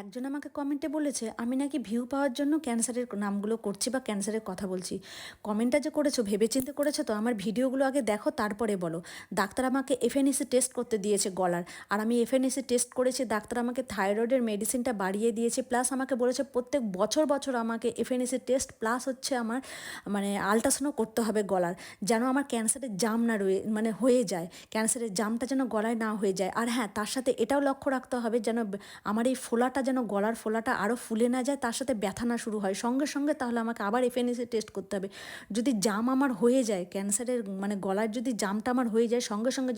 একজন আমাকে কমেন্টে বলেছে আমি নাকি ভিউ পাওয়ার জন্য ক্যান্সারের নামগুলো করছি বা ক্যান্সারের কথা বলছি। কমেন্টটা যে করেছো ভেবেচিন্তে করেছো তো? আমার ভিডিওগুলো আগে দেখো তারপরে বলো। ডাক্তার আমাকে এফএনএসি টেস্ট করতে দিয়েছে গলার, আর আমি এফএনএসি টেস্ট করেছি। ডাক্তার আমাকে থাইরয়েডের মেডিসিনটা বাড়িয়ে দিয়েছে, প্লাস আমাকে বলেছে প্রত্যেক বছর বছর আমাকে এফএনএসি টেস্ট প্লাস হচ্ছে আমার আলট্রাসাউন্ডও করতে হবে গলার, যেন আমার ক্যান্সারের জাম না হয়ে যায়, ক্যান্সারের জামটা যেন গলায় না হয়ে যায়। আর হ্যাঁ, তার সাথে এটাও লক্ষ্য রাখতে হবে যেন আমার এই ফোলাটা যেন গলার ফোলাটা আরও ফুলে না যায়, তার সাথে ব্যথা না শুরু হয় সঙ্গে সঙ্গে, তাহলে আমাকে আবার এফএনএসি টেস্ট করতে হবে। যদি জাম আমার হয়ে যায়, ক্যান্সারের গলার যদি জামটা আমার হয়ে যায়, সঙ্গে সঙ্গে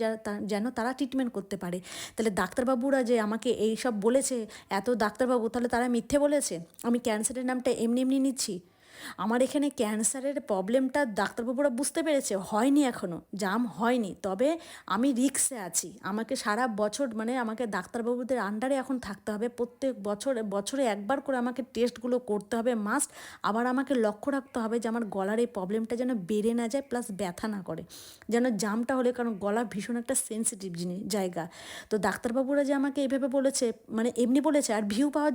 যেন তারা ট্রিটমেন্ট করতে পারে। তাহলে ডাক্তারবাবুরা যে আমাকে এই সব বলেছে, এত ডাক্তারবাবু, তাহলে তারা মিথ্যে বলেছে? আমি ক্যান্সারের নামটা এমনি এমনি নিচ্ছি? আমার এখানে ক্যান্সারের প্রবলেমটা ডাক্তারবাবুরা বুঝতে পেরেছে, হয়নি এখনও, জাম হয়নি, তবে আমি রিস্কে আছি। আমাকে সারা বছর আমাকে ডাক্তারবাবুদের আন্ডারে এখন থাকতে হবে, প্রত্যেক বছরে একবার করে আমাকে টেস্টগুলো করতে হবে মাস্ট। আবার আমাকে লক্ষ্য রাখতে হবে যে আমার গলার এই প্রবলেমটা যেন বেড়ে না যায়, প্লাস ব্যথা না করে, যেন জামটা হলে, কারণ গলা ভীষণ একটা সেন্সিটিভ জায়গা। তো ডাক্তারবাবুরা যে আমাকে এইভাবে বলেছে, এমনি বলেছে। আর ভিউ পাওয়ার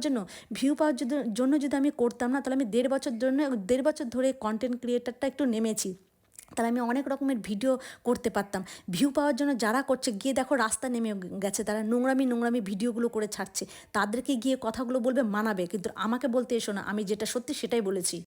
জন্য যদি আমি করতাম না, তাহলে আমি 1.5 বছর ধরে কন্টেন্ট ক্রিয়েটারটা একটু নেমেছি, তাহলে আমি অনেক রকমের ভিডিও করতে পারতাম। ভিউ পাওয়ার জন্য যারা করছে, গিয়ে দেখো রাস্তা নেমে গেছে, তারা নোংরামি ভিডিওগুলো করে ছাড়ছে। তাদেরকে গিয়ে কথাগুলো বলবে, মানাবে, কিন্তু আমাকে বলতে এসো না, আমি যেটা সত্যি সেটাই বলেছি।